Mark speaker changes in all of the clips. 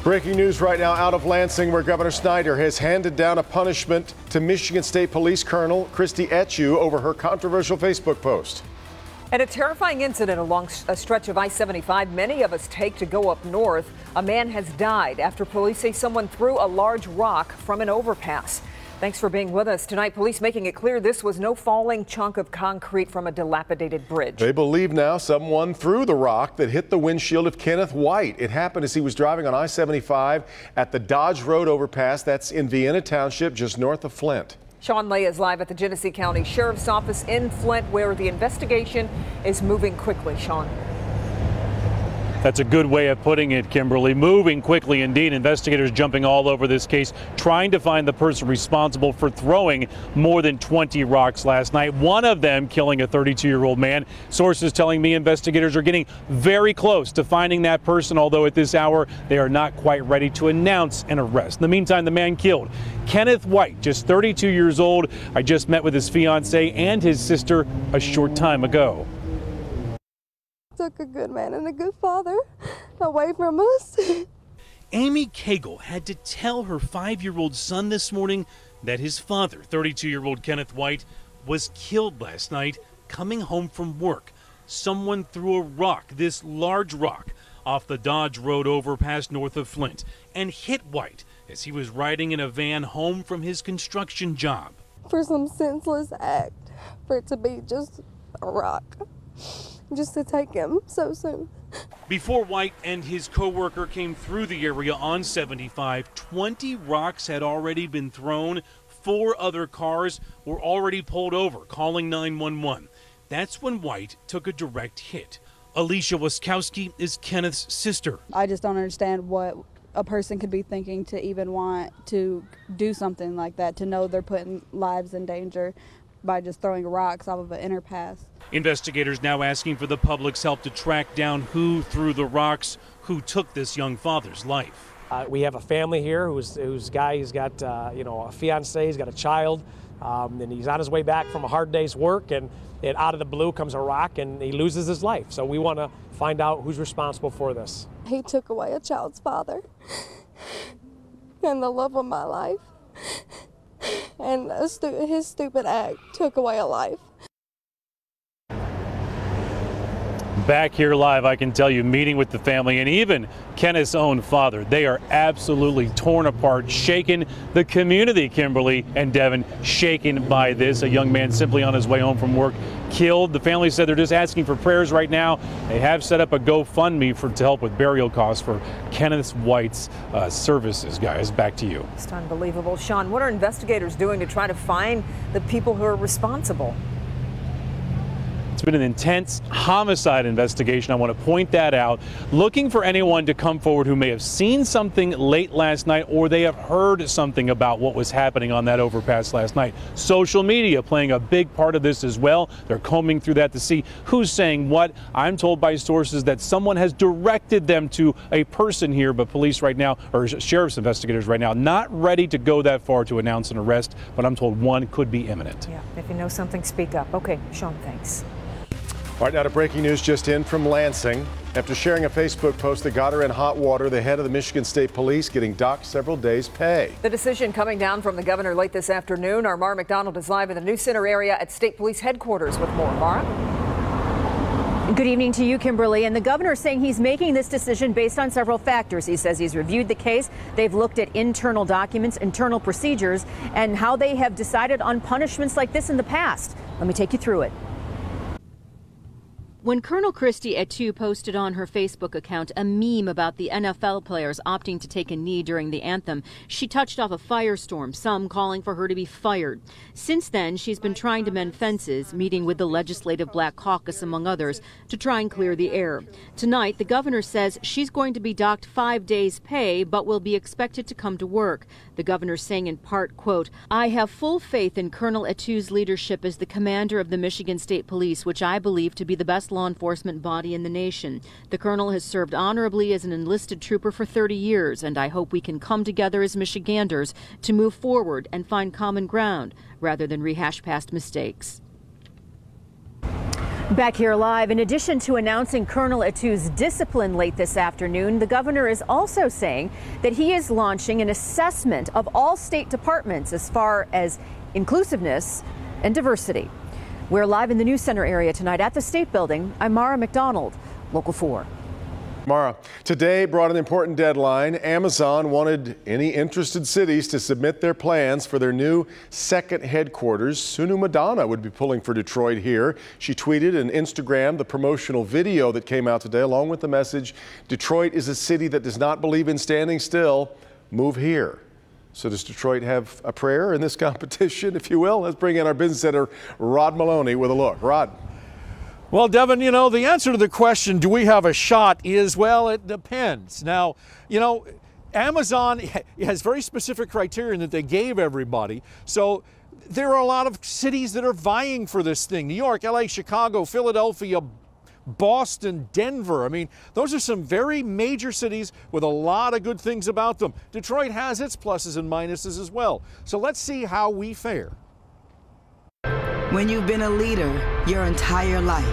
Speaker 1: Breaking news right now out of Lansing, where Governor Snyder has handed down a punishment to Michigan State Police Colonel Christy Echu over her controversial Facebook post.
Speaker 2: And a terrifying incident along a stretch of I-75 many of us take to go up north. A man has died after police say someone threw a large rock from an overpass. Thanks for being with us tonight. Police making it clear this was no falling chunk of concrete from a dilapidated bridge. They believe now someone threw the rock that hit the windshield of Kenneth White. It happened as he was driving on I-75 at the Dodge Road overpass. That's in Vienna Township, just north of Flint. Sean Lay is live at the Genesee County Sheriff's Office in Flint, where the investigation is moving quickly. Sean.
Speaker 3: That's a good way of putting it, Kimberly. Moving quickly indeed. Investigators jumping all over this case, trying to find the person responsible for throwing more than 20 rocks last night, one of them killing a 32-year-old man. Sources telling me investigators are getting very close to finding that person, although at this hour they are not quite ready to announce an arrest. In the meantime, the man killed, Kenneth White, just 32 years old. I just met with his fiancée and his sister a short time ago.
Speaker 4: Took a good man and a good father away from us.
Speaker 3: Amy Cagle had to tell her 5-year-old son this morning that his father, 32-year-old Kenneth White, was killed last night coming home from work. Someone threw a rock, this large rock, off the Dodge Road overpass north of Flint and hit White as he was riding in a van home from his construction job.
Speaker 4: For some senseless act, for it to be just a rock. Just to take him so soon.
Speaker 3: Before White and his co-worker came through the area on 75, 20 rocks had already been thrown. 4 other cars were already pulled over, calling 911. That's when White took a direct hit. Alicia Waskowski is Kenneth's sister.
Speaker 5: I just don't understand what a person could be thinking to even want to do something like that, to know they're putting lives in danger by just throwing rocks off of an underpass.
Speaker 3: Investigators now asking for the public's help to track down who threw the rocks, who took this young father's life.
Speaker 6: We have a family here who's guy. He's got a fiance, he's got a child, and he's on his way back from a hard day's work, and out of the blue comes a rock, and he loses his life. So we want to find out who's responsible for this.
Speaker 4: He took away a child's father and the love of my life. And his stupid act took away a life.
Speaker 3: Back here live, I can tell you, meeting with the family and even Kenneth's own father. They are absolutely torn apart, shaken. The community, Kimberly and Devin, shaken by this. A young man simply on his way home from work killed. The family said they're just asking for prayers right now. They have set up a GoFundMe to help with burial costs for Kenneth White's services. Guys, back to you.
Speaker 2: It's unbelievable. Sean, what are investigators doing to try to find the people who are responsible?
Speaker 3: It's been an intense homicide investigation. I want to point that out. Looking for anyone to come forward who may have seen something late last night or they have heard something about what was happening on that overpass last night. Social media playing a big part of this as well. They're combing through that to see who's saying what. I'm told by sources that someone has directed them to a person here, but police right now, or sheriff's investigators right now, not ready to go that far to announce an arrest, but I'm told one could be imminent.
Speaker 2: Yeah, if you know something, speak up. Okay, Sean, thanks.
Speaker 1: All right, now to breaking news just in from Lansing. After sharing a Facebook post that got her in hot water, the head of the Michigan State Police getting docked several days' pay. The decision coming down from the governor late this afternoon. Our Mara McDonald is live in the News Center area at State Police headquarters with more. Mara?
Speaker 7: Good evening to you, Kimberly. And the governor is saying he's making this decision based on several factors. He says he's reviewed the case. They've looked at internal documents, internal procedures, and how they have decided on punishments like this in the past. Let me take you through it. When Colonel Christy Echu posted on her Facebook account a meme about the NFL players opting to take a knee during the anthem, she touched off a firestorm, some calling for her to be fired. Since then, she's been trying to mend fences, meeting with the Legislative Black Caucus, among others, to try and clear the air. Tonight, the governor says she's going to be docked 5 days' pay, but will be expected to come to work. The governor saying in part, quote, "I have full faith in Colonel Echu's leadership as the commander of the Michigan State Police, which I believe to be the best law enforcement body in the nation. The colonel has served honorably as an enlisted trooper for 30 years, and I hope we can come together as Michiganders to move forward and find common ground rather than rehash past mistakes." Back here live, in addition to announcing Colonel Attu's discipline late this afternoon, the governor is also saying that he is launching an assessment of all state departments as far as inclusiveness and diversity. We're live in the News Center area tonight at the State Building. I'm Mara McDonald, Local 4.
Speaker 1: Mara, today brought an important deadline. Amazon wanted any interested cities to submit their plans for their new second headquarters. Sunu Madana would be pulling for Detroit here. She tweeted and Instagrammed the promotional video that came out today, along with the message, "Detroit is a city that does not believe in standing still. Move here." So does Detroit have a prayer in this competition, if you will? Let's bring in our business editor, Rod Maloney, with a look. Rod.
Speaker 8: Well, Devin, you know, the answer to the question, do we have a shot, is, well, it depends. Now, you know, Amazon has very specific criteria that they gave everybody. So there are a lot of cities that are vying for this thing. New York, LA, Chicago, Philadelphia, Boston, Denver. I mean, those are some very major cities with a lot of good things about them. Detroit has its pluses and minuses as well. So let's see how we fare.
Speaker 9: When you've been a leader your entire life,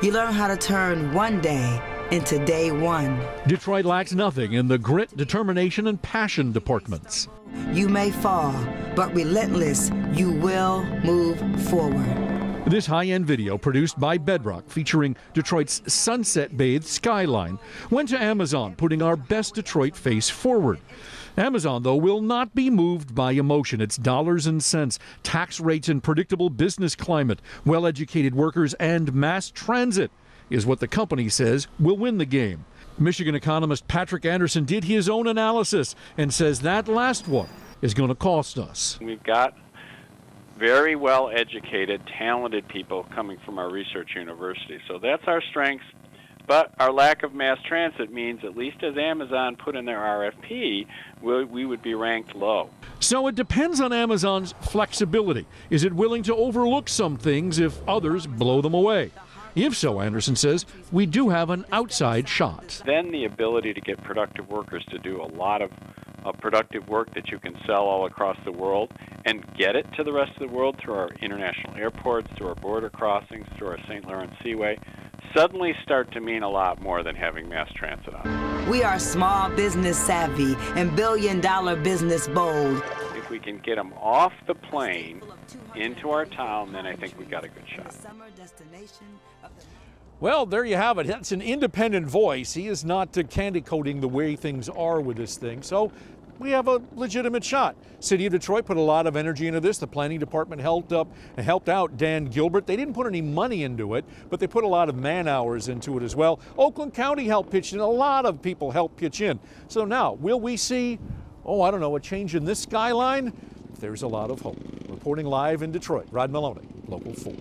Speaker 9: you learn how to turn one day into day one.
Speaker 8: Detroit lacks nothing in the grit, determination, and passion departments.
Speaker 9: You may fall, but relentless, you will move forward.
Speaker 8: This high-end video, produced by Bedrock, featuring Detroit's sunset-bathed skyline, went to Amazon, putting our best Detroit face forward. Amazon, though, will not be moved by emotion. It's dollars and cents, tax rates and predictable business climate, well-educated workers, and mass transit is what the company says will win the game. Michigan economist Patrick Anderson did his own analysis and says that last one is going to cost us.
Speaker 10: We've got very well-educated, talented people coming from our research university, so that's our strength. But our lack of mass transit means, at least as Amazon put in their RFP, we would be ranked low.
Speaker 8: So it depends on Amazon's flexibility. Is it willing to overlook some things if others blow them away? If so, Anderson says, we do have an outside shot.
Speaker 10: Then the ability to get productive workers to do a lot of productive work that you can sell all across the world and get it to the rest of the world through our international airports, through our border crossings, through our St. Lawrence Seaway, suddenly start to mean a lot more than having mass transit on.
Speaker 9: We are small business savvy and billion-dollar business bold.
Speaker 10: If we can get them off the plane into our town, then I think we've got a good shot.
Speaker 8: Well, there you have it. That's an independent voice. He is not candy coating the way things are with this thing. So we have a legitimate shot. City of Detroit put a lot of energy into this. The planning department helped out Dan Gilbert. They didn't put any money into it, but they put a lot of man hours into it as well. Oakland County helped pitch in. A lot of people helped pitch in. So now, will we see, I don't know, a change in this skyline? There's a lot of hope. Reporting live in Detroit, Rod Maloney, Local 4.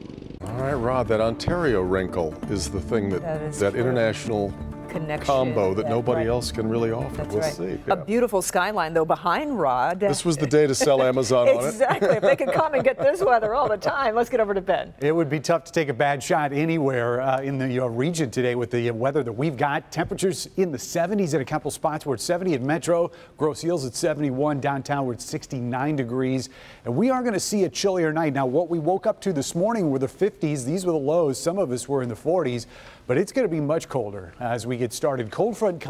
Speaker 1: All right, Rod, that Ontario wrinkle is the thing that international connection combo that nobody else can really offer.
Speaker 2: That's
Speaker 1: we'll
Speaker 2: right.
Speaker 1: see. Yeah.
Speaker 2: A beautiful skyline, though, behind Rod.
Speaker 1: This was the day to sell Amazon on it.
Speaker 2: Exactly. If they could come and get this weather all the time. Let's get over to Ben.
Speaker 11: It would be tough to take a bad shot anywhere in the region today with the weather that we've got. Temperatures in the 70s at a couple spots. We're at 70 at Metro. Grosse Îles at 71. Downtown we're at 69 degrees. And we are going to see a chillier night. Now, what we woke up to this morning were the 50s. These were the lows. Some of us were in the 40s. But it's going to be much colder as we get started. Cold front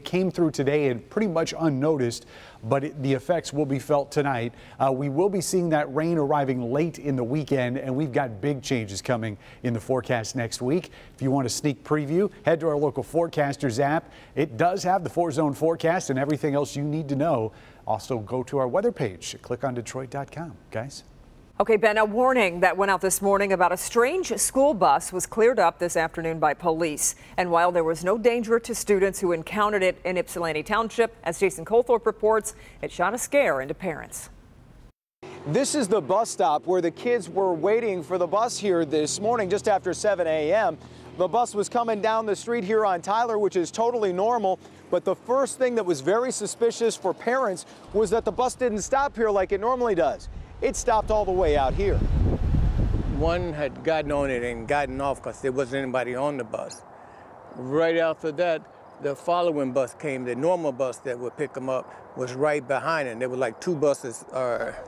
Speaker 11: came through today and pretty much unnoticed, but the effects will be felt tonight. We will be seeing that rain arriving late in the weekend, and we've got big changes coming in the forecast next week. If you want a sneak preview, head to our local forecasters app. It does have the 4-zone forecast and everything else you need to know. Also, go to our weather page. Click on Detroit.com, guys.
Speaker 2: Okay, Ben, a warning that went out this morning about a strange school bus was cleared up this afternoon by police. And while there was no danger to students who encountered it in Ypsilanti Township, as Jason Colthorpe reports, it shot a scare into parents.
Speaker 12: This is the bus stop where the kids were waiting for the bus here this morning just after 7 a.m. The bus was coming down the street here on Tyler, which is totally normal. But the first thing that was very suspicious for parents was that the bus didn't stop here like it normally does. It stopped all the way out here.
Speaker 13: One had gotten on it and gotten off because there wasn't anybody on the bus. Right after that, the following bus came. The normal bus that would pick them up was right behind it. There were like two buses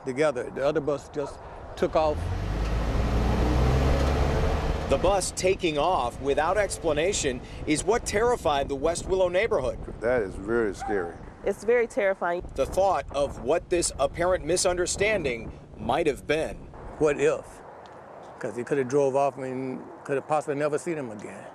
Speaker 13: together. The other bus just took off.
Speaker 12: The bus taking off without explanation is what terrified the West Willow neighborhood.
Speaker 14: That is very scary.
Speaker 15: It's very terrifying.
Speaker 12: The thought of what this apparent misunderstanding might have been.
Speaker 13: What if? Because he could have drove off and could have possibly never seen him again.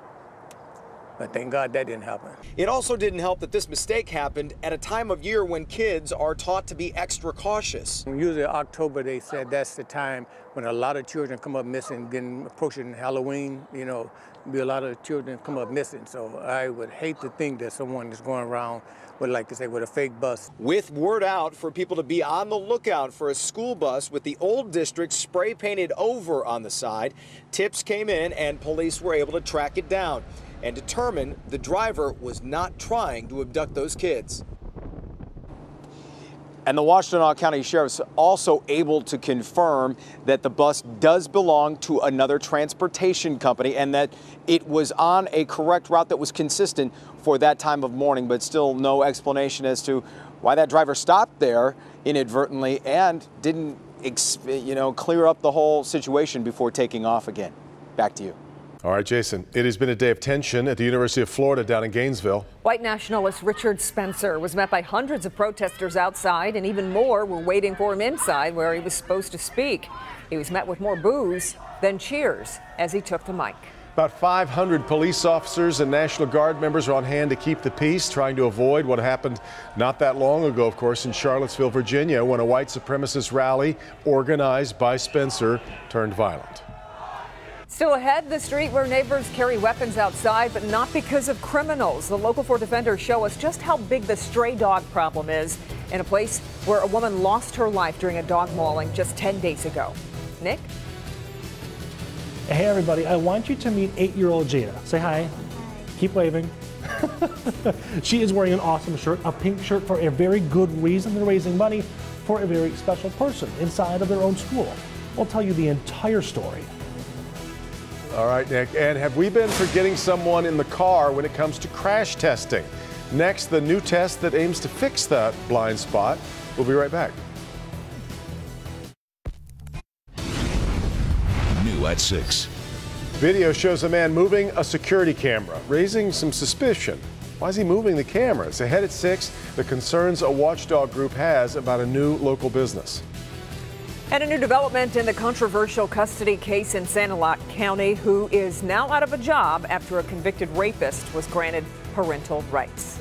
Speaker 13: But thank God that didn't happen.
Speaker 12: It also didn't help that this mistake happened at a time of year when kids are taught to be extra cautious.
Speaker 13: Usually October, they said that's the time when a lot of children come up missing, approaching Halloween, you know, be a lot of children come up missing. So I would hate to think that someone is going around with, like to say, with a fake bus.
Speaker 12: With word out for people to be on the lookout for a school bus with the old district spray painted over on the side, tips came in and police were able to track it down and determine the driver was not trying to abduct those kids. And the Washtenaw County Sheriff's also able to confirm that the bus does belong to another transportation company and that it was on a correct route that was consistent for that time of morning, but still no explanation as to why that driver stopped there inadvertently and didn't, clear up the whole situation before taking off again. Back to you.
Speaker 1: All right, Jason, it has been a day of tension at the University of Florida down in Gainesville.
Speaker 2: White nationalist Richard Spencer was met by hundreds of protesters outside, and even more were waiting for him inside where he was supposed to speak. He was met with more boos than cheers as he took the mic.
Speaker 1: About 500 police officers and National Guard members are on hand to keep the peace, trying to avoid what happened not that long ago, of course, in Charlottesville, Virginia, when a white supremacist rally organized by Spencer turned violent.
Speaker 2: Still ahead, the street where neighbors carry weapons outside, but not because of criminals. The Local 4 defenders show us just how big the stray dog problem is in a place where a woman lost her life during a dog mauling just 10 days ago. Nick?
Speaker 16: Hey everybody, I want you to meet 8-year-old Jada. Say hi. Keep waving. She is wearing an awesome shirt, a pink shirt for a very good reason. They're raising money for a very special person inside of their own school. I'll tell you the entire story.
Speaker 1: All right, Nick. And have we been forgetting someone in the car when it comes to crash testing? Next, the new test that aims to fix that blind spot. We'll be right back.
Speaker 17: New at 6.
Speaker 1: Video shows a man moving a security camera, raising some suspicion. Why is he moving the cameras? Ahead at 6, the concerns a watchdog group has about a new local business.
Speaker 2: And a new development in the controversial custody case in Sanilac County, who is now out of a job after a convicted rapist was granted parental rights.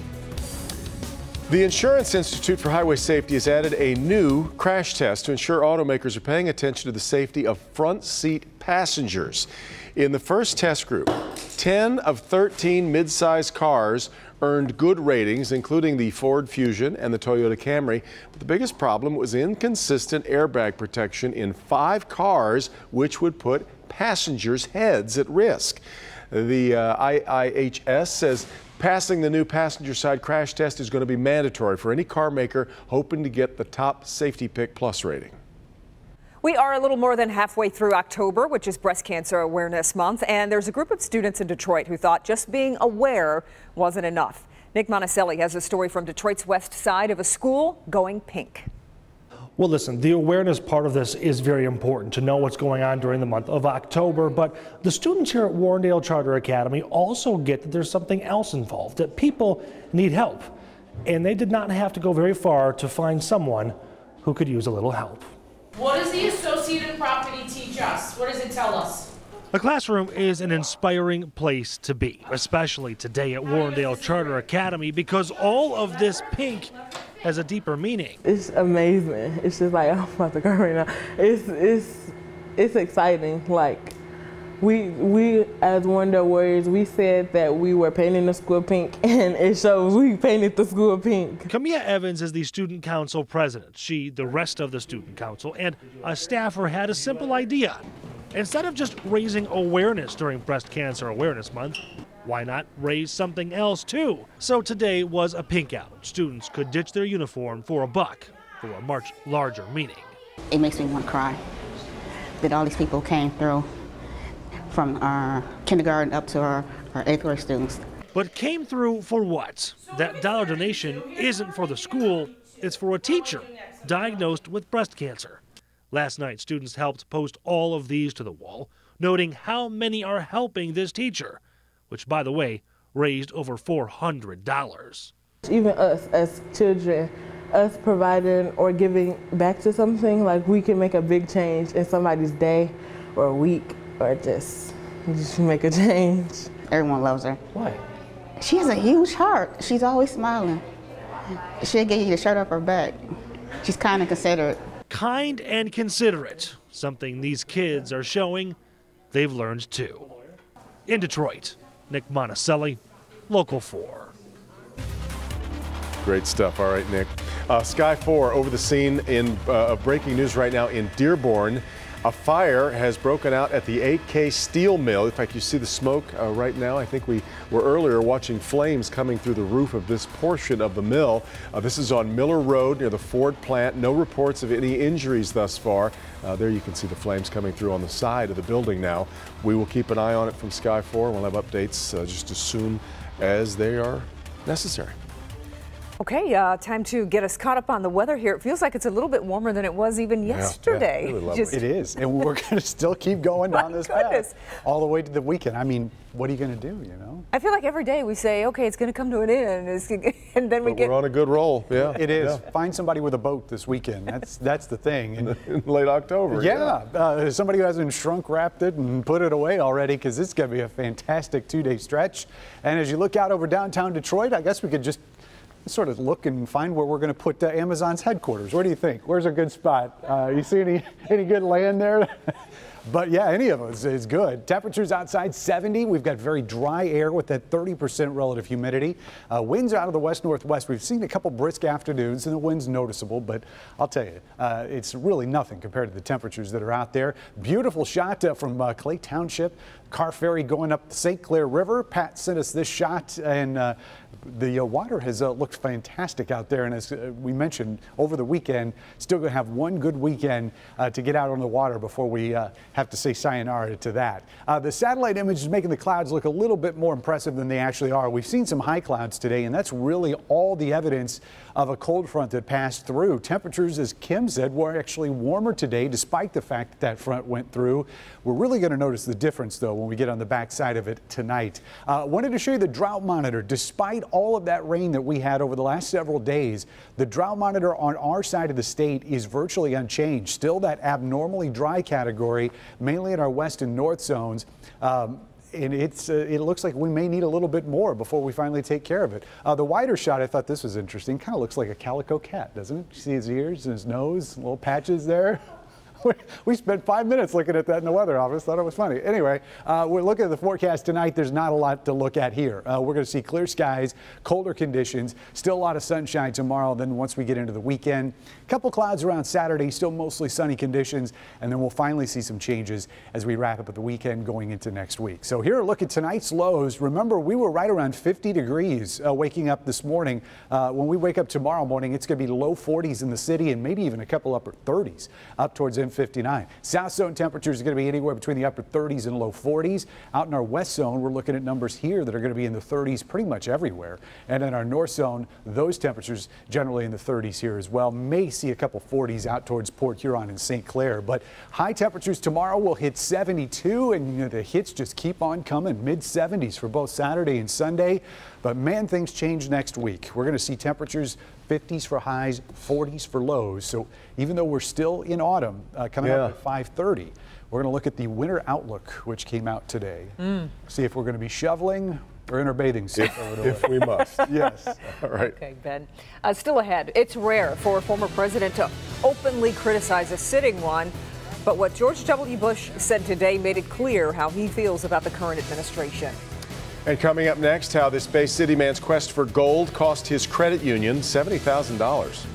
Speaker 1: The Insurance Institute for Highway Safety has added a new crash test to ensure automakers are paying attention to the safety of front seat passengers. In the first test group, 10 of 13 mid-size cars earned good ratings, including the Ford Fusion and the Toyota Camry. But the biggest problem was inconsistent airbag protection in 5 cars, which would put passengers' heads at risk. The IIHS says passing the new passenger side crash test is going to be mandatory for any car maker hoping to get the top Safety Pick Plus rating.
Speaker 2: We are a little more than halfway through October, which is Breast Cancer Awareness Month, and there's a group of students in Detroit who thought just being aware wasn't enough. Nick Monticelli has a story from Detroit's west side of a school going pink.
Speaker 16: Well, listen, the awareness part of this is very important to know what's going on during the month of October, but the students here at Warrendale Charter Academy also get that there's something else involved, that people need help, and they did not have to go very far to find someone who could use a little help.
Speaker 18: What does the associated property teach us? What does it tell us?
Speaker 16: The classroom is an inspiring place to be, especially today at Warrendale Charter Academy, because all of this pink has a deeper meaning.
Speaker 15: It's amazing. It's just like, I'm about to go right now. It's exciting. Like, we as Warrendale Warriors, we said that we were painting the school pink, and it shows we painted the school pink.
Speaker 16: Camilla Evans is the student council president. She, the rest of the student council, and a staffer had a simple idea. Instead of just raising awareness during Breast Cancer Awareness Month, why not raise something else too? So today was a pink out. Students could ditch their uniform for $1 for a much larger meaning.
Speaker 19: It makes me want to cry that all these people came through, from our kindergarten up to our 8th grade students.
Speaker 16: But came through for what? That dollar donation isn't for the school, it's for a teacher diagnosed with breast cancer. Last night, students helped post all of these to the wall. noting how many are helping this teacher, which, by the way, raised over $400.
Speaker 15: Even us as children, us providing or giving back to something, like we can make a big change in somebody's day or week, or just make a change.
Speaker 19: Everyone loves her.
Speaker 15: Why?
Speaker 19: She has a huge heart. She's always smiling. She'll get you the shirt off her back. She's kind and considerate.
Speaker 16: Kind and considerate, something these kids are showing they've learned too. In Detroit, Nick Monticelli, Local 4.
Speaker 1: Great stuff. All right, Nick. Sky 4 over the scene in breaking news right now in Dearborn. A fire has broken out at the AK Steel Mill. In fact, you see the smoke right now. I think we were earlier watching flames coming through the roof of this portion of the mill. This is on Miller Road near the Ford plant. No reports of any injuries thus far. There you can see the flames coming through on the side of the building now. We will keep an eye on it from Sky 4. We'll have updates just as soon as they are necessary.
Speaker 2: Okay, time to get us caught up on the weather here. It feels like it's a little bit warmer than it was even yesterday.
Speaker 11: Yeah, it is, and we're going to still keep going down this path all the way to the weekend. I mean, what are you going to do, you know?
Speaker 2: I feel like every day we say, okay, it's going to come to an end, and then
Speaker 1: we're on a good roll. Yeah,
Speaker 11: it is. Yeah. Find somebody with a boat this weekend. That's the thing.
Speaker 1: In late October.
Speaker 11: Yeah, somebody who hasn't shrunk wrapped it and put it away already, because it's going to be a fantastic 2-day stretch. And as you look out over downtown Detroit, I guess we could just sort of look and find where we're going to put Amazon's headquarters. What do you think? Where's a good spot? You see any good land there? But yeah, any of us is good. Temperatures outside 70. We've got very dry air with that 30% relative humidity. Winds out of the west-northwest. We've seen a couple brisk afternoons and the wind's noticeable, but I'll tell you, it's really nothing compared to the temperatures that are out there. Beautiful shot from Clay Township. Car ferry going up the St. Clair River. Pat sent us this shot, and the water has looked fantastic out there. And as we mentioned, over the weekend, still going to have one good weekend to get out on the water before we have to say sayonara to that. The satellite image is making the clouds look a little bit more impressive than they actually are. We've seen some high clouds today, and that's really all the evidence of a cold front that passed through. Temperatures, as Kim said, were actually warmer today, despite the fact that that front went through. We're really going to notice the difference, though, when we get on the backside of it tonight. Wanted to show you the drought monitor. Despite all of that rain that we had over the last several days, the drought monitor on our side of the state is virtually unchanged. Still that abnormally dry category, mainly in our west and north zones. And it looks like we may need a little bit more before we finally take care of it. The wider shot, I thought this was interesting. Kind of looks like a calico cat, doesn't it? You see his ears and his nose, little patches there. We spent 5 minutes looking at that in the weather office. Thought it was funny. Anyway, we're looking at the forecast tonight. There's not a lot to look at here. We're going to see clear skies, colder conditions, still a lot of sunshine tomorrow. Then once we get into the weekend, a couple clouds around Saturday, still mostly sunny conditions. And then we'll finally see some changes as we wrap up at the weekend going into next week. So here, look at tonight's lows. Remember, we were right around 50 degrees waking up this morning. When we wake up tomorrow morning, it's going to be low 40s in the city and maybe even a couple upper 30s up towards M59. South zone temperatures are going to be anywhere between the upper 30s and low 40s. Out in our west zone, we're looking at numbers here that are going to be in the 30s pretty much everywhere. And in our north zone, those temperatures generally in the 30s here as well. May see a couple 40s out towards Port Huron and St. Clair. But high temperatures tomorrow will hit 72, and the hits just keep on coming. Mid 70s for both Saturday and Sunday. But man, things change next week. We're going to see temperatures 50s for highs, 40s for lows. So even though we're still in autumn, coming up at 5:30, we're going to look at the winter outlook, which came out today. See if we're going to be shoveling or in our bathing suit.
Speaker 1: If we must.
Speaker 11: Yes.
Speaker 1: All right.
Speaker 2: Okay, Ben. Still ahead, it's rare for a former president to openly criticize a sitting one. But what George W. Bush said today made it clear how he feels about the current administration.
Speaker 1: And coming up next, how this Bay City man's quest for gold cost his credit union $70,000.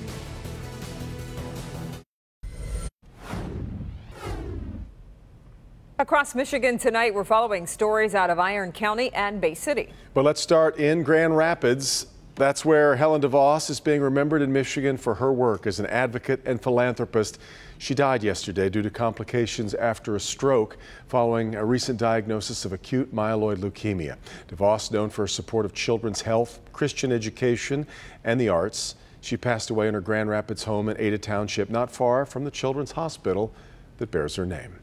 Speaker 2: Across Michigan tonight, we're following stories out of Iron County and Bay City.
Speaker 1: But let's start in Grand Rapids. That's where Helen DeVos is being remembered in Michigan for her work as an advocate and philanthropist. She died yesterday due to complications after a stroke following a recent diagnosis of acute myeloid leukemia. DeVos, known for her support of children's health, Christian education, and the arts. She passed away in her Grand Rapids home in Ada Township, not far from the Children's Hospital that bears her name.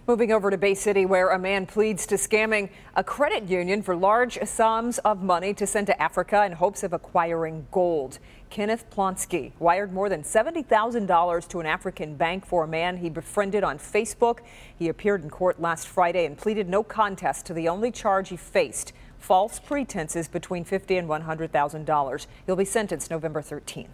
Speaker 2: Moving over to Bay City, where a man pleads to scamming a credit union for large sums of money to send to Africa in hopes of acquiring gold. Kenneth Plonsky wired more than $70,000 to an African bank for a man he befriended on Facebook. He appeared in court last Friday and pleaded no contest to the only charge he faced: false pretenses between $50,000 and $100,000. He'll be sentenced November 13th.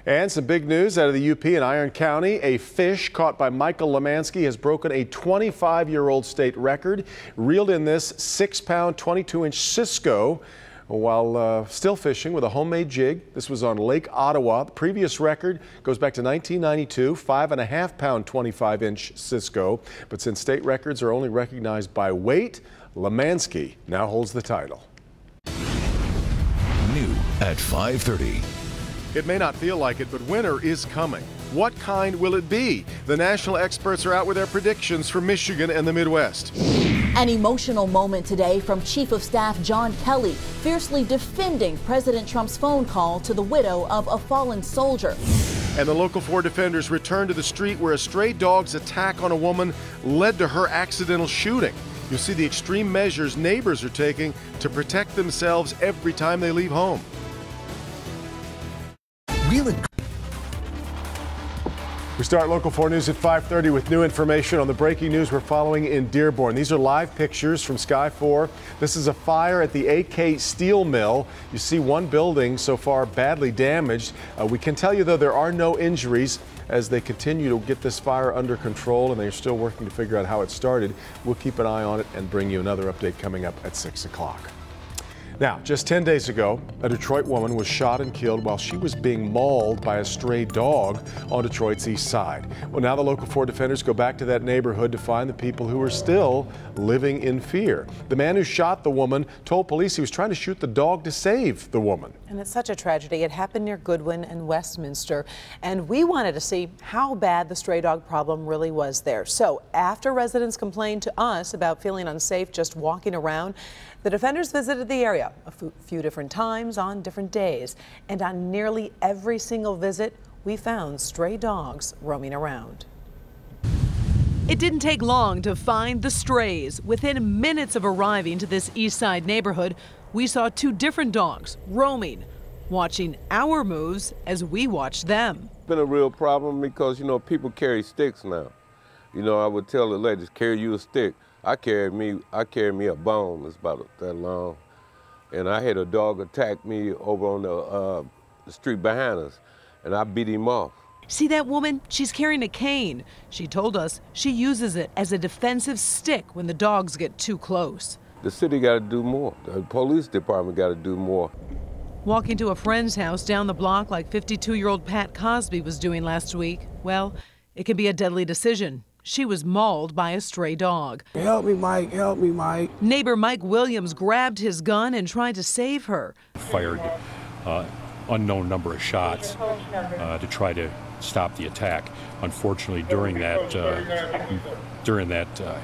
Speaker 1: And some big news out of the UP in Iron County. A fish caught by Michael Lemansky has broken a 25-year-old state record, reeled in this 6-pound, 22-inch Cisco while still fishing with a homemade jig. This was on Lake Ottawa. The previous record goes back to 1992, 5.5-pound, 25-inch Cisco. But since state records are only recognized by weight, Lemansky now holds the title.
Speaker 14: New at 5:30.
Speaker 1: It may not feel like it, but winter is coming. What kind will it be? The national experts are out with their predictions for Michigan and the Midwest.
Speaker 17: An emotional moment today from Chief of Staff John Kelly, fiercely defending President Trump's phone call to the widow of a fallen soldier.
Speaker 1: And the Local 4 defenders returned to the street where a stray dog's attack on a woman led to her accidental shooting. You'll see the extreme measures neighbors are taking to protect themselves every time they leave home. We start Local 4 News at 5:30 with new information on the breaking news we're following in Dearborn. These are live pictures from Sky 4. This is a fire at the AK Steel Mill. You see one building so far badly damaged. We can tell you, though, there are no injuries as they continue to get this fire under control, and they're still working to figure out how it started. We'll keep an eye on it and bring you another update coming up at 6 o'clock. Now, just 10 days ago, a Detroit woman was shot and killed while she was being mauled by a stray dog on Detroit's east side. Well, now the Local 4 defenders go back to that neighborhood to find the people who are still living in fear. The man who shot the woman told police he was trying to shoot the dog to save the woman.
Speaker 20: And it's such a tragedy. It happened near Goodwin and Westminster, and we wanted to see how bad the stray dog problem really was there. So after residents complained to us about feeling unsafe just walking around, the defenders visited the area a few different times on different days, and on nearly every single visit, we found stray dogs roaming around.
Speaker 21: It didn't take long to find the strays. Within minutes of arriving to this east side neighborhood, we saw two different dogs roaming, watching our moves as we watched them.
Speaker 22: It's been a real problem because, people carry sticks now. I would tell the ladies, carry you a stick. I carry me a bone that's about that long. And I had a dog attack me over on the street behind us, and I beat him off.
Speaker 21: See that woman? She's carrying a cane. She told us she uses it as a defensive stick when the dogs get too close.
Speaker 22: The city got to do more. The police department got to do more.
Speaker 21: Walking to a friend's house down the block like 52-year-old Pat Cosby was doing last week, well, it can be a deadly decision. She was mauled by a stray dog.
Speaker 23: Help me, Mike. Help me, Mike.
Speaker 21: Neighbor Mike Williams grabbed his gun and tried to save her.
Speaker 24: Fired unknown number of shots to try to stop the attack. Unfortunately, during that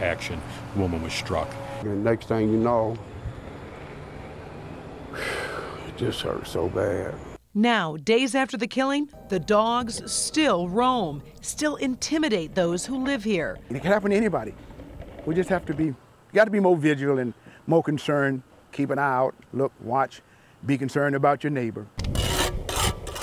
Speaker 24: action, the woman was struck.
Speaker 23: And next thing you know, it just hurt so bad.
Speaker 21: Now, days after the killing, the dogs still roam, still intimidate those who live here.
Speaker 23: It can happen to anybody. We just have to be, got to be more vigilant, more concerned, keep an eye out, look, watch, be concerned about your neighbor.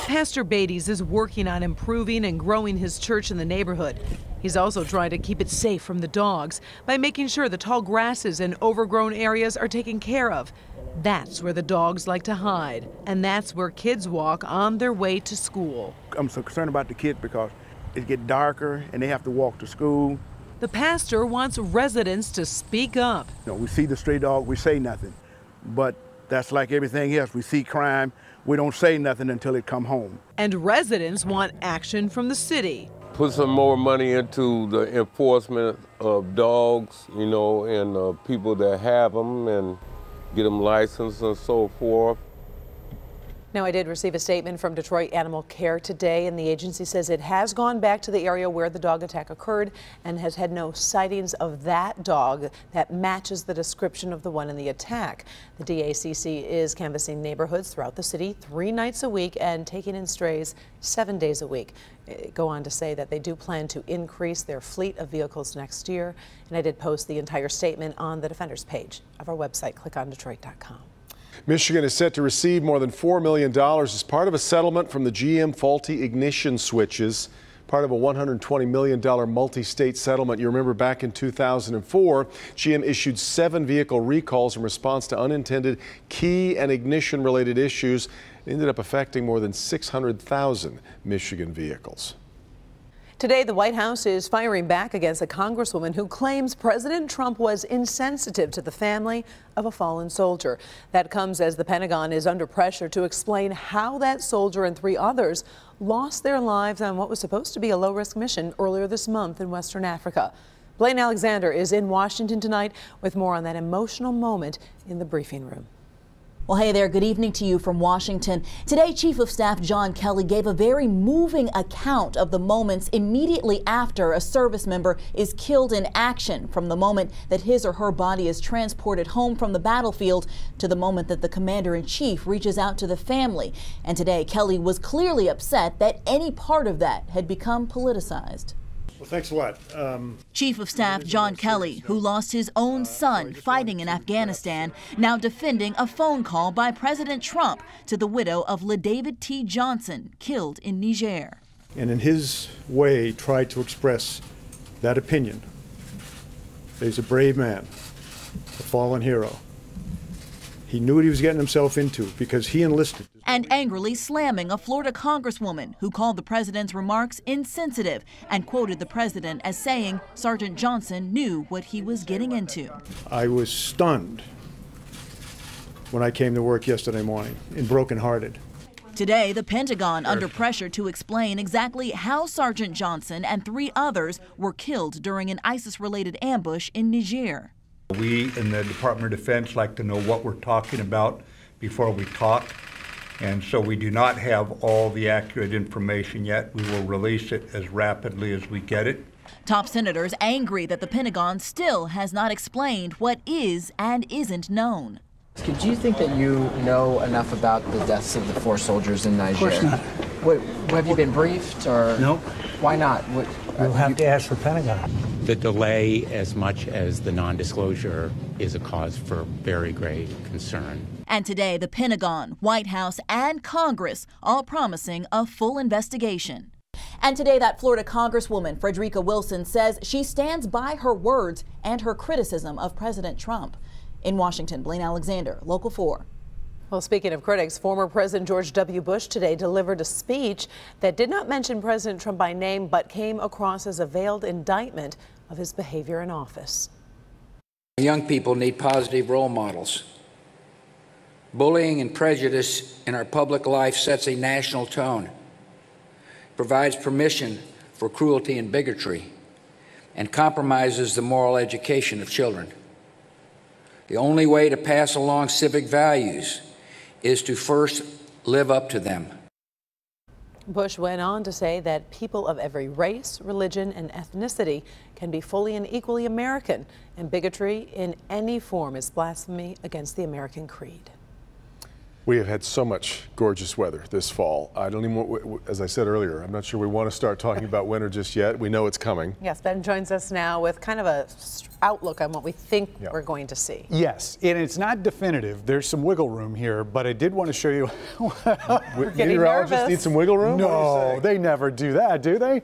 Speaker 21: Pastor Beatties is working on improving and growing his church in the neighborhood. He's also trying to keep it safe from the dogs by making sure the tall grasses and overgrown areas are taken care of. That's where the dogs like to hide, and that's where kids walk on their way to school.
Speaker 23: I'm so concerned about the kids because it gets darker and they have to walk to school.
Speaker 21: The pastor wants residents to speak up.
Speaker 23: We see the stray dog, we say nothing. But that's like everything else. We see crime, we don't say nothing until it come home.
Speaker 21: And residents want action from the city.
Speaker 22: Put some more money into the enforcement of dogs, and people that have them, and get them licensed and so forth.
Speaker 20: Now, I did receive a statement from Detroit Animal Care today, and the agency says it has gone back to the area where the dog attack occurred and has had no sightings of that dog that matches the description of the one in the attack. The DACC is canvassing neighborhoods throughout the city 3 nights a week and taking in strays 7 days a week. They go on to say that they do plan to increase their fleet of vehicles next year, and I did post the entire statement on the Defenders page of our website, clickondetroit.com.
Speaker 1: Michigan is set to receive more than $4 million as part of a settlement from the GM faulty ignition switches, part of a $120 million multi-state settlement. You remember back in 2004, GM issued 7 vehicle recalls in response to unintended key and ignition related issues. It ended up affecting more than 600,000 Michigan vehicles.
Speaker 20: Today, the White House is firing back against a congresswoman who claims President Trump was insensitive to the family of a fallen soldier. That comes as the Pentagon is under pressure to explain how that soldier and 3 others lost their lives on what was supposed to be a low-risk mission earlier this month in Western Africa. Blaine Alexander is in Washington tonight with more on that emotional moment in the briefing room.
Speaker 17: Well, hey there. Good evening to you from Washington. Today, Chief of Staff John Kelly gave a very moving account of the moments immediately after a service member is killed in action, from the moment that his or her body is transported home from the battlefield to the moment that the commander-in-chief reaches out to the family. And today, Kelly was clearly upset that any part of that had become politicized.
Speaker 3: Well, thanks a lot.
Speaker 17: Chief of Staff John Kelly, who lost his own son fighting in Afghanistan, now defending a phone call by President Trump to the widow of LaDavid T. Johnson, killed in Niger.
Speaker 3: And in his way, tried to express that opinion. He's a brave man, a fallen hero. He knew what he was getting himself into because he enlisted.
Speaker 17: And angrily slamming a Florida congresswoman who called the president's remarks insensitive and quoted the president as saying Sergeant Johnson knew what he was getting into.
Speaker 3: I was stunned when I came to work yesterday morning and brokenhearted.
Speaker 17: Today, the Pentagon under pressure to explain exactly how Sergeant Johnson and 3 others were killed during an ISIS-related ambush in Niger.
Speaker 4: We in the Department of Defense like to know what we're talking about before we talk, and so we do not have all the accurate information yet. We will release it as rapidly as we get it.
Speaker 17: Top senators angry that the Pentagon still has not explained what is and isn't known.
Speaker 5: Do you think that you know enough about the deaths of the 4 soldiers in Niger?
Speaker 6: Of course not.
Speaker 5: Have you been briefed, or
Speaker 6: nope.
Speaker 5: Why not?
Speaker 6: You'll have to ask the Pentagon.
Speaker 25: The delay, as much as the non-disclosure, is a cause for very grave concern.
Speaker 17: And today, the Pentagon, White House, and Congress all promising a full investigation. And today, that Florida Congresswoman, Frederica Wilson, says she stands by her words and her criticism of President Trump. In Washington, Blaine Alexander, Local 4.
Speaker 20: Well, speaking of critics, former President George W. Bush today delivered a speech that did not mention President Trump by name, but came across as a veiled indictment of his behavior in office.
Speaker 26: Young people need positive role models. Bullying and prejudice in our public life sets a national tone, provides permission for cruelty and bigotry, and compromises the moral education of children. The only way to pass along civic values is to first live up to them.
Speaker 20: Bush went on to say that people of every race, religion, and ethnicity can be fully and equally American, and bigotry in any form is blasphemy against the American creed.
Speaker 1: We have had so much gorgeous weather this fall. I don't even want, as I said earlier, I'm not sure we want to start talking about winter just yet. We know it's coming.
Speaker 20: Yes, Ben joins us now with kind of a outlook on what we think we're going to see.
Speaker 11: Yes, and it's not definitive. There's some wiggle room here, but I did want to show you.
Speaker 1: Meteorologists need some wiggle room?
Speaker 11: No, they never do that, do they?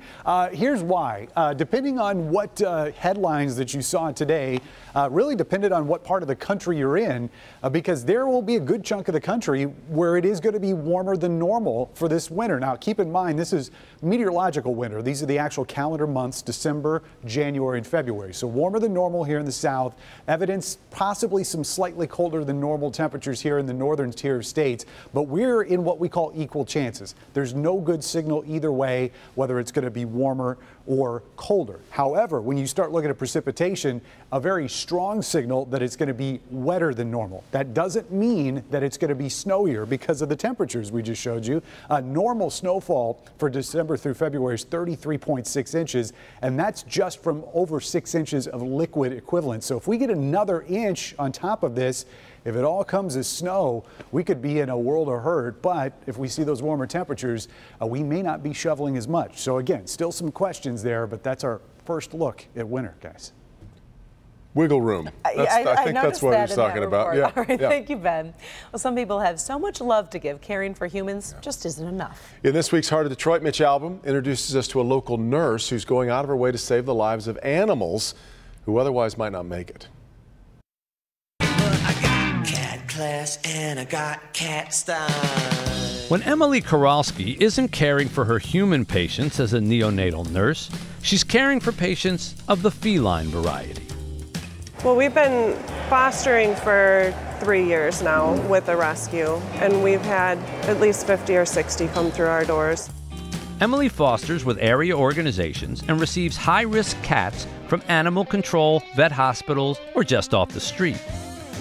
Speaker 11: Here's why. Depending on what headlines that you saw today, really depended on what part of the country you're in, because there will be a good chunk of the country where it is going to be warmer than normal for this winter. Now, keep in mind, this is meteorological winter. These are the actual calendar months, December, January, and February. So warmer than normal here in the south. Evidence possibly some slightly colder than normal temperatures here in the northern tier of states. But we're in what we call equal chances. There's no good signal either way, whether it's going to be warmer or colder. However, when you start looking at precipitation, a very strong signal that it's going to be wetter than normal. That doesn't mean that it's going to be snowier because of the temperatures we just showed you. Normal snowfall for December through February is 33.6 inches, and that's just from over 6 inches of liquid equivalent. So if we get another inch on top of this, if it all comes as snow, we could be in a world of hurt. But if we see those warmer temperatures, we may not be shoveling as much. So again, still some questions there, but that's our first look at winter, guys.
Speaker 1: Wiggle room. I think that's what he's talking about. Yeah.
Speaker 20: All right, thank you, Ben. Well, some people have so much love to give. Caring for humans just isn't enough.
Speaker 1: In this week's Heart of Detroit, Mitch Albom introduces us to a local nurse who's going out of her way to save the lives of animals who otherwise might not make it.
Speaker 7: And I got cat style.
Speaker 8: When Emily Kowalski isn't caring for her human patients as a neonatal nurse, she's caring for patients of the feline variety.
Speaker 9: Well, we've been fostering for 3 years now with a rescue, and we've had at least 50 or 60 come through our doors.
Speaker 8: Emily fosters with area organizations and receives high-risk cats from animal control, vet hospitals, or just off the street.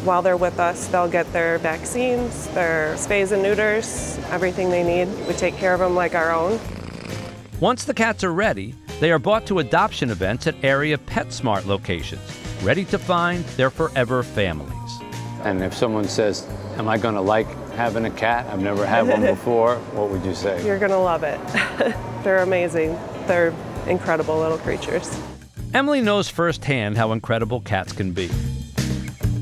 Speaker 9: While they're with us, they'll get their vaccines, their spays and neuters, everything they need. We take care of them like our own.
Speaker 8: Once the cats are ready, they are brought to adoption events at area PetSmart locations, ready to find their forever families.
Speaker 10: And if someone says, am I going to like having a cat? I've never had one before. What would you say?
Speaker 9: You're going to love it. They're amazing. They're incredible little creatures.
Speaker 8: Emily knows firsthand how incredible cats can be.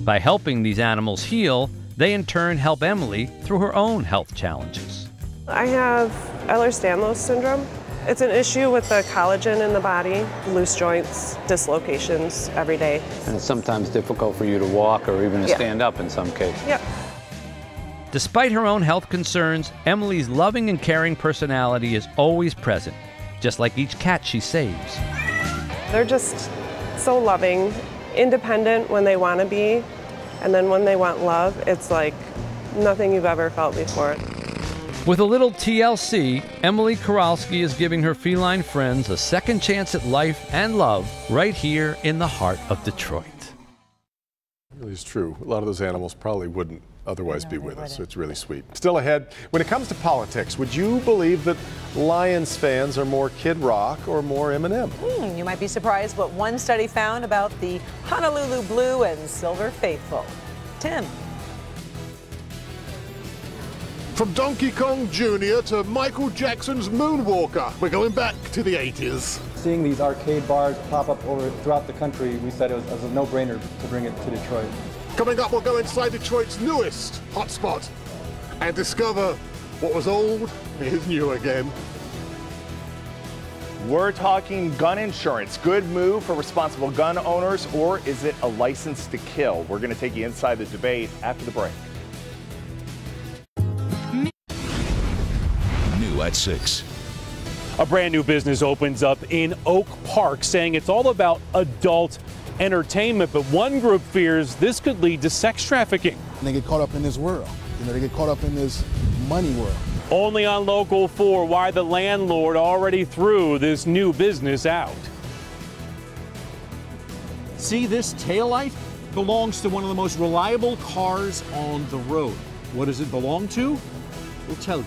Speaker 8: By helping these animals heal, they in turn help Emily through her own health challenges.
Speaker 9: I have Ehlers-Danlos syndrome. It's an issue with the collagen in the body, loose joints, dislocations every day.
Speaker 10: And it's sometimes difficult for you to walk or even to stand up in some cases.
Speaker 9: Yep.
Speaker 8: Despite her own health concerns, Emily's loving and caring personality is always present, just like each cat she saves.
Speaker 9: They're just so loving, independent when they want to be, and then when they want love, it's like nothing you've ever felt before.
Speaker 8: With a little TLC, Emily Kowalski is giving her feline friends a second chance at life and love right here in the heart of Detroit.
Speaker 1: It really is true. A lot of those animals probably wouldn't otherwise be with us, so it's really sweet. Still ahead, when it comes to politics, would you believe that Lions fans are more Kid Rock or more Eminem?
Speaker 20: You might be surprised what one study found about the Honolulu Blue and Silver Faithful. Tim.
Speaker 12: From Donkey Kong Jr. to Michael Jackson's Moonwalker, we're going back to the 80s.
Speaker 13: Seeing these arcade bars pop up throughout the country, we said it was a no-brainer to bring it to Detroit.
Speaker 12: Coming up, we'll go inside Detroit's newest hotspot and discover what was old is new again.
Speaker 27: We're talking gun insurance. Good move for responsible gun owners, or is it a license to kill? We're going to take you inside the debate after the break.
Speaker 14: New at 6.
Speaker 28: A brand new business opens up in Oak Park, saying it's all about adult entertainment, but one group fears this could lead to sex trafficking.
Speaker 29: And they get caught up in this world. They get caught up in this money world.
Speaker 28: Only on Local 4, why the landlord already threw this new business out.
Speaker 30: See, this taillight belongs to one of the most reliable cars on the road. What does it belong to? We'll tell you.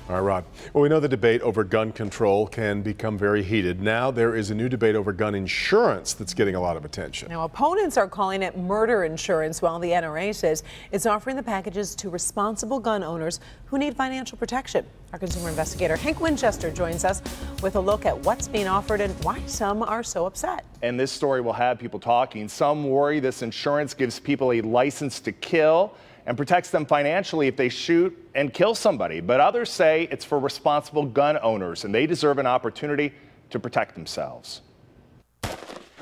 Speaker 1: All right, Rod. Well, we know the debate over gun control can become very heated. Now there is a new debate over gun insurance that's getting a lot of attention.
Speaker 20: Now, opponents are calling it murder insurance, while the NRA says it's offering the packages to responsible gun owners who need financial protection. Our consumer investigator Hank Winchester joins us with a look at what's being offered and why some are so upset.
Speaker 27: And this story will have people talking. Some worry this insurance gives people a license to kill and protects them financially if they shoot and kill somebody. But others say it's for responsible gun owners and they deserve an opportunity to protect themselves.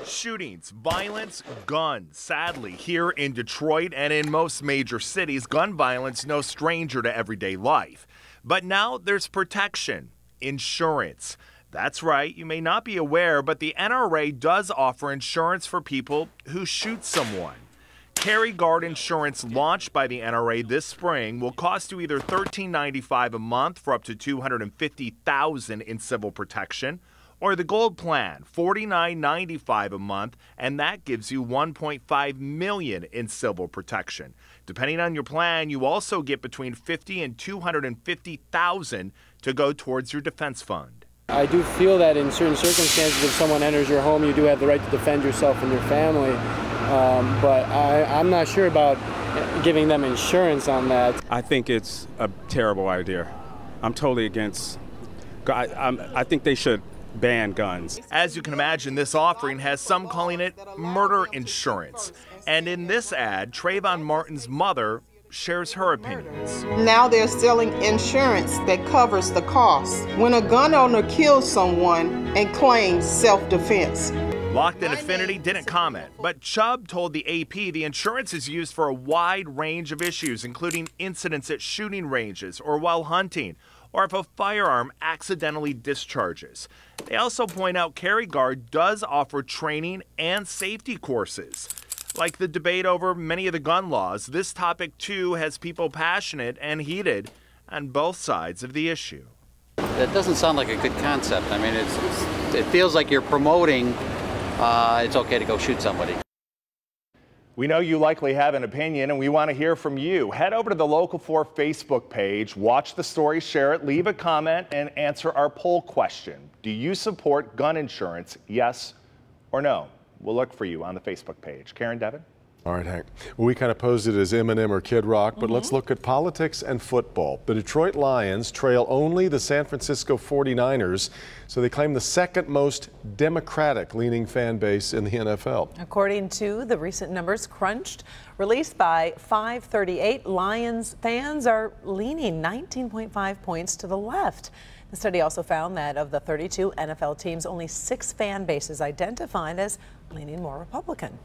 Speaker 31: Shootings, violence, guns. Sadly, here in Detroit and in most major cities, gun violence no stranger to everyday life. But now there's protection, insurance. That's right, you may not be aware, but the NRA does offer insurance for people who shoot someone. Carry Guard insurance, launched by the NRA this spring, will cost you either $13.95 a month for up to $250,000 in civil protection, Or the Gold Plan, $49.95 a month, and that gives you $1.5 million in civil protection. Depending on your plan, you also get between $50,000 and $250,000 to go towards your defense fund.
Speaker 2: I do feel that in certain circumstances, if someone enters your home, you do have the right to defend yourself and your family. But I'm not sure about giving them insurance on that.
Speaker 3: I think it's a terrible idea. I'm totally against. I think they should ban guns.
Speaker 31: As you can imagine, this offering has some calling it murder insurance. And in this ad, Trayvon Martin's mother shares her opinions.
Speaker 4: Now they're selling insurance that covers the cost when a gun owner kills someone and claims self-defense.
Speaker 31: Locked in Affinity didn't comment, but Chubb told the AP the insurance is used for a wide range of issues, including incidents at shooting ranges or while hunting, or if a firearm accidentally discharges. They also point out Carry Guard does offer training and safety courses. Like the debate over many of the gun laws, this topic too has people passionate and heated on both sides of the issue.
Speaker 15: That doesn't sound like a good concept. I mean, it feels like you're promoting it's okay to go shoot somebody.
Speaker 27: We know you likely have an opinion, and we want to hear from you. Head over to the Local 4 Facebook page, watch the story, share it, leave a comment, and answer our poll question. Do you support gun insurance, yes or no? We'll look for you on the Facebook page. Karen, Devin?
Speaker 1: All right, Hank. Well, we kind of posed it as Eminem or Kid Rock, but let's look at politics and football. The Detroit Lions trail only the San Francisco 49ers, so they claim the second most Democratic-leaning fan base in the NFL.
Speaker 20: According to the recent numbers crunched, released by 538, Lions fans are leaning 19.5 points to the left. The study also found that of the 32 NFL teams, only 6 fan bases identified as leaning more Republican.